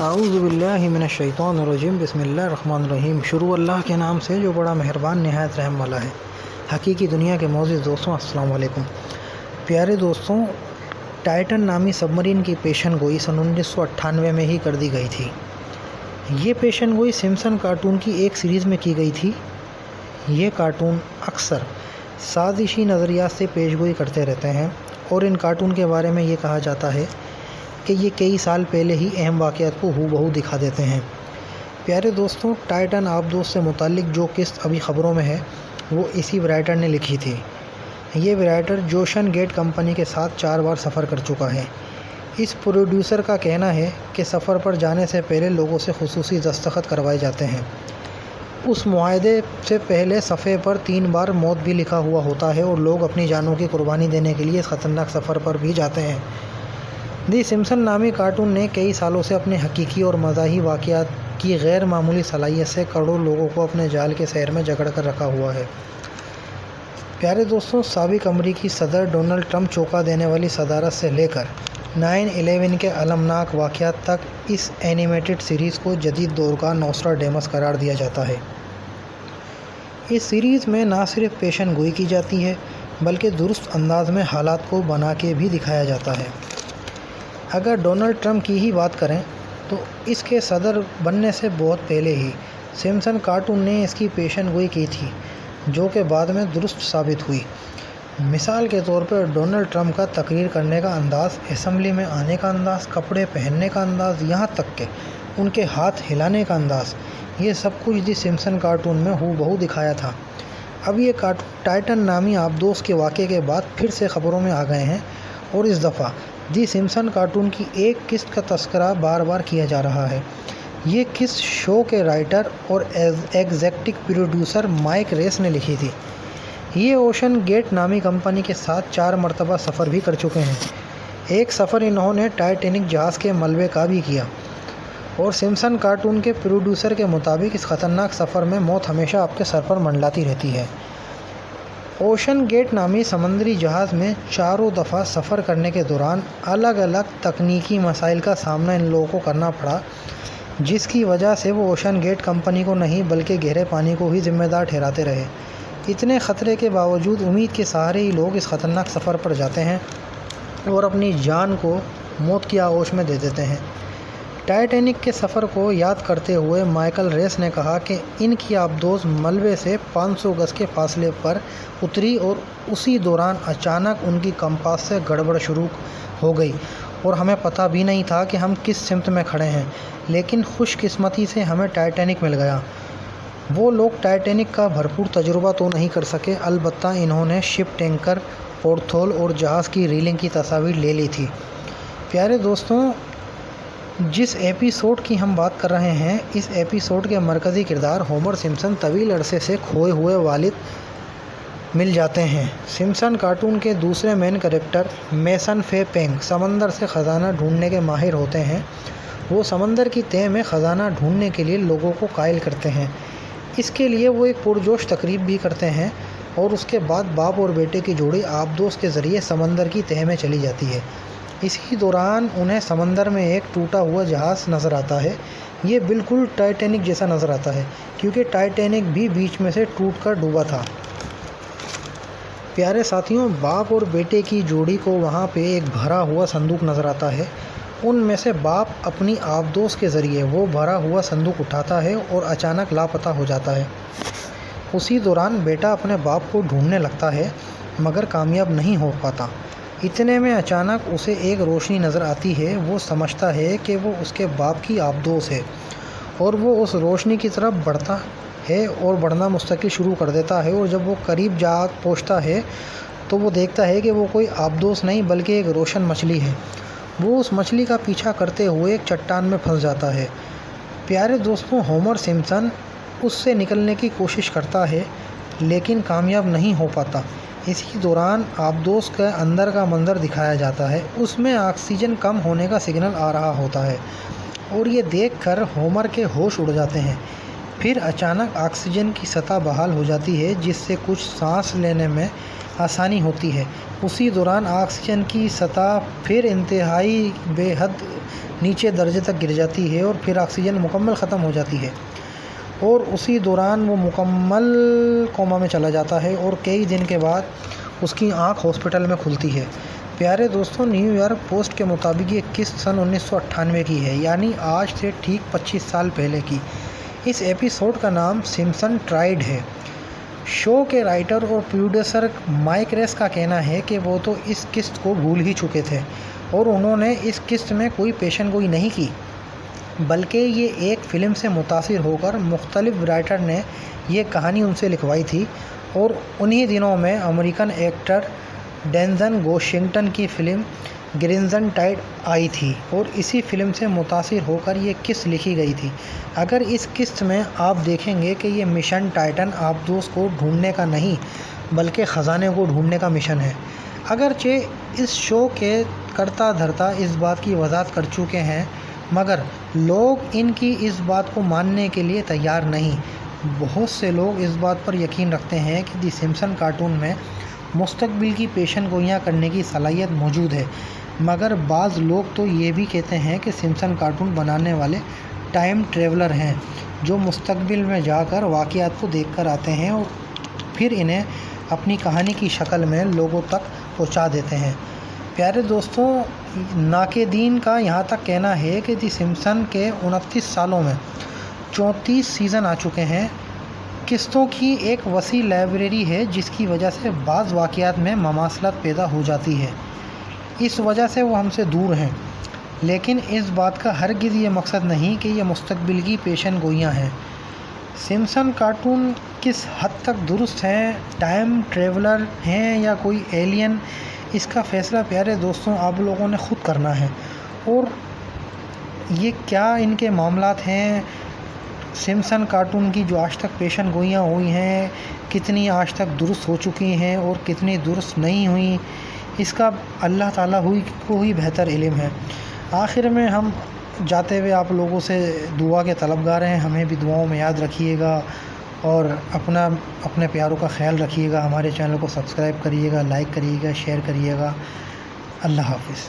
اعوذ باللہ من الشیطان الرجیم بسم اللہ الرحمن الرحیم۔ شروع اللہ کے نام سے جو بڑا مہربان نہایت رحم والا ہے۔ حقیقی دنیا کے معزز دوستوں، السلام علیکم۔ پیارے دوستوں، ٹائٹن نامی سب مرین کی پیشن گوئی سن 1998 میں ہی کر دی گئی تھی۔ یہ پیشن گوئی سمپسن کارٹون کی ایک سیریز میں کی گئی تھی۔ یہ کارٹون اکثر سازشی نظریات سے پیش گوئی کرتے رہتے ہیں اور ان کارٹون کے بارے میں یہ کہا جاتا ہے کہ یہ کئی سال پہلے ہی اہم واقعات کو ہو بہو دکھا دیتے ہیں۔ پیارے دوستوں، ٹائٹن آبدوز سے متعلق جو قسط ابھی خبروں میں ہے وہ اسی رائٹر نے لکھی تھی۔ یہ رائٹر جوشن گیٹ کمپنی کے ساتھ 4 بار سفر کر چکا ہے۔ اس پروڈیوسر کا کہنا ہے کہ سفر پر جانے سے پہلے لوگوں سے خصوصی دستخط کروائے جاتے ہیں۔ اس معاہدے سے پہلے صفحے پر 3 بار موت بھی لکھا ہوا ہوتا ہے اور لوگ اپنی جانوں کی قربانی دینے کے لیے اس خطرناک سفر پر بھی جاتے ہیں۔ دی سمپسن نامی کارٹون نے کئی سالوں سے اپنے حقیقی اور مزاحی واقعات کی غیر معمولی صلاحیت سے کروڑوں لوگوں کو اپنے جال کے سیر میں جکڑ کر رکھا ہوا ہے۔ پیارے دوستوں، سابق امریکی صدر ڈونلڈ ٹرمپ چونکا دینے والی صدارت سے لے کر 9/11 کے المناک واقعات تک اس اینیمیٹڈ سیریز کو جدید دور کا نوسٹراڈیمس قرار دیا جاتا ہے۔ اس سیریز میں نہ صرف پیشن گوئی کی جاتی ہے بلکہ درست انداز میں حالات کو بنا کے بھی دکھایا جاتا ہے۔ اگر ڈونلڈ ٹرمپ کی ہی بات کریں تو اس کے صدر بننے سے بہت پہلے ہی سمپسن کارٹون نے اس کی پیشن گوئی کی تھی، جو کہ بعد میں درست ثابت ہوئی۔ مثال کے طور پر ڈونلڈ ٹرمپ کا تقریر کرنے کا انداز، اسمبلی میں آنے کا انداز، کپڑے پہننے کا انداز، یہاں تک کہ ان کے ہاتھ ہلانے کا انداز، یہ سب کچھ دی سمپسن کارٹون میں ہو بہو دکھایا تھا۔ اب یہ کارٹون ٹائٹن نامی آبدوز کے واقعے کے بعد پھر سے خبروں میں آ گئے ہیں اور اس دفعہ دی سمپسن کارٹون کی ایک قسط کا تذکرہ بار بار کیا جا رہا ہے۔ یہ قسط شو کے رائٹر اور ایگزیکٹو پروڈیوسر مائک ریس نے لکھی تھی۔ یہ اوشن گیٹ نامی کمپنی کے ساتھ 4 مرتبہ سفر بھی کر چکے ہیں۔ ایک سفر انہوں نے ٹائٹینک جہاز کے ملبے کا بھی کیا اور سمپسن کارٹون کے پروڈیوسر کے مطابق اس خطرناک سفر میں موت ہمیشہ آپ کے سر پر منڈلاتی رہتی ہے۔ اوشن گیٹ نامی سمندری جہاز میں 4 دفعہ سفر کرنے کے دوران الگ الگ تکنیکی مسائل کا سامنا ان لوگوں کو کرنا پڑا، جس کی وجہ سے وہ اوشن گیٹ کمپنی کو نہیں بلکہ گہرے پانی کو ہی ذمہ دار ٹھہراتے رہے۔ اتنے خطرے کے باوجود امید کے سہارے ہی لوگ اس خطرناک سفر پر جاتے ہیں اور اپنی جان کو موت کی آغوش میں دے دیتے ہیں۔ ٹائٹینک کے سفر کو یاد کرتے ہوئے مائیکل ریس نے کہا کہ ان کی آبدوز ملبے سے 500 گز کے فاصلے پر اتری اور اسی دوران اچانک ان کی کمپاس سے گڑبڑ شروع ہو گئی اور ہمیں پتہ بھی نہیں تھا کہ ہم کس سمت میں کھڑے ہیں، لیکن خوش قسمتی سے ہمیں ٹائٹینک مل گیا۔ وہ لوگ ٹائٹینک کا بھرپور تجربہ تو نہیں کر سکے، البتہ انہوں نے شپ، ٹینکر، پورٹ ہول اور جہاز کی ریلنگ کی تصاویر لے لی تھی۔ پیارے دوستوں، جس ایپیسوڈ کی ہم بات کر رہے ہیں، اس ایپیسوڈ کے مرکزی کردار ہومر سمپسن طویل عرصے سے کھوئے ہوئے والد مل جاتے ہیں۔ سمپسن کارٹون کے دوسرے مین کریکٹر میسن فے پینگ سمندر سے خزانہ ڈھونڈنے کے ماہر ہوتے ہیں۔ وہ سمندر کی تہہ میں خزانہ ڈھونڈنے کے لیے لوگوں کو قائل کرتے ہیں۔ اس کے لیے وہ ایک پرجوش تقریب بھی کرتے ہیں اور اس کے بعد باپ اور بیٹے کی جوڑی آبدوز کے ذریعے سمندر کی تہہ میں چلی جاتی ہے۔ اسی دوران انہیں سمندر میں ایک ٹوٹا ہوا جہاز نظر آتا ہے۔ یہ بالکل ٹائٹینک جیسا نظر آتا ہے کیونکہ ٹائٹینک بھی بیچ میں سے ٹوٹ کر ڈوبا تھا۔ پیارے ساتھیوں، باپ اور بیٹے کی جوڑی کو وہاں پہ ایک بھرا ہوا صندوق نظر آتا ہے۔ ان میں سے باپ اپنی آبدوز کے ذریعے وہ بھرا ہوا صندوق اٹھاتا ہے اور اچانک لاپتہ ہو جاتا ہے۔ اسی دوران بیٹا اپنے باپ کو ڈھونڈنے لگتا ہے مگر کامیاب نہیں ہو پاتا۔ اتنے میں اچانک اسے ایک روشنی نظر آتی ہے۔ وہ سمجھتا ہے کہ وہ اس کے باپ کی آبدوز ہے اور وہ اس روشنی کی طرف بڑھتا ہے اور بڑھنا مستقل شروع کر دیتا ہے، اور جب وہ قریب جا پہنچتا ہے تو وہ دیکھتا ہے کہ وہ کوئی آبدوز نہیں بلکہ ایک روشن مچھلی ہے۔ وہ اس مچھلی کا پیچھا کرتے ہوئے ایک چٹان میں پھنس جاتا ہے۔ پیارے دوستوں، ہومر سمپسن اس سے نکلنے کی کوشش کرتا ہے لیکن کامیاب نہیں ہو پاتا۔ اسی دوران آبدوز کے اندر کا منظر دکھایا جاتا ہے۔ اس میں آکسیجن کم ہونے کا سگنل آ رہا ہوتا ہے اور یہ دیکھ کر ہومر کے ہوش اڑ جاتے ہیں۔ پھر اچانک آکسیجن کی سطح بحال ہو جاتی ہے، جس سے کچھ سانس لینے میں آسانی ہوتی ہے۔ اسی دوران آکسیجن کی سطح پھر انتہائی بے حد نیچے درجے تک گر جاتی ہے اور پھر آکسیجن مکمل ختم ہو جاتی ہے اور اسی دوران وہ مکمل کوما میں چلا جاتا ہے اور کئی دن کے بعد اس کی آنکھ ہاسپٹل میں کھلتی ہے۔ پیارے دوستوں، نیو یارک پوسٹ کے مطابق یہ قسط سن 1998 کی ہے، یعنی آج سے ٹھیک 25 سال پہلے کی۔ اس ایپیسوڈ کا نام سمپسن ٹرائیڈ ہے۔ شو کے رائٹر اور پروڈیوسر مائک ریس کا کہنا ہے کہ وہ تو اس قسط کو بھول ہی چکے تھے اور انہوں نے اس قسط میں کوئی پیشن گوئی نہیں کی، بلکہ یہ ایک فلم سے متاثر ہو کر مختلف رائٹر نے یہ کہانی ان سے لکھوائی تھی اور انہی دنوں میں امریکن ایکٹر ڈینزل واشنگٹن کی فلم کرمزن ٹائڈ آئی تھی اور اسی فلم سے متاثر ہو کر یہ قسط لکھی گئی تھی۔ اگر اس قسط میں آپ دیکھیں گے کہ یہ مشن ٹائٹن آبدوز کو ڈھونڈنے کا نہیں بلکہ خزانے کو ڈھونڈنے کا مشن ہے۔ اگرچہ اس شو کے کرتا دھرتا اس بات کی وضاحت کر چکے ہیں، مگر لوگ ان کی اس بات کو ماننے کے لیے تیار نہیں۔ بہت سے لوگ اس بات پر یقین رکھتے ہیں کہ دی سمپسن کارٹون میں مستقبل کی پیشن گوئیاں کرنے کی صلاحیت موجود ہے، مگر بعض لوگ تو یہ بھی کہتے ہیں کہ سمپسن کارٹون بنانے والے ٹائم ٹریولر ہیں جو مستقبل میں جا کر واقعات کو دیکھ کر آتے ہیں اور پھر انہیں اپنی کہانی کی شکل میں لوگوں تک پہنچا دیتے ہیں۔ پیارے دوستوں، ناقدین کا یہاں تک کہنا ہے کہ دی سمپسن کے 29 سالوں میں 34 سیزن آ چکے ہیں۔ قسطوں کی ایک وسیع لائبریری ہے جس کی وجہ سے بعض واقعات میں مماثلت پیدا ہو جاتی ہے، اس وجہ سے وہ ہم سے دور ہیں، لیکن اس بات کا ہرگز یہ مقصد نہیں کہ یہ مستقبل کی پیشن گوئیاں ہیں۔ سمپسن کارٹون کس حد تک درست ہیں، ٹائم ٹریولر ہیں یا کوئی ایلین، اس کا فیصلہ پیارے دوستوں آپ لوگوں نے خود کرنا ہے۔ اور یہ کیا ان کے معاملات ہیں، سمپسن کارٹون کی جو آج تک پیشن گوئیاں ہوئی ہیں کتنی آج تک درست ہو چکی ہیں اور کتنی درست نہیں ہوئیں، اس کا اللہ تعالیٰ کو ہی بہتر علم ہے۔ آخر میں ہم جاتے ہوئے آپ لوگوں سے دعا کے طلبگار ہیں، ہمیں بھی دعاؤں میں یاد رکھیے گا اور اپنے پیاروں کا خیال رکھیے گا۔ ہمارے چینل کو سبسکرائب کریے گا، لائک کریے گا، شیئر کریے گا۔ اللہ حافظ۔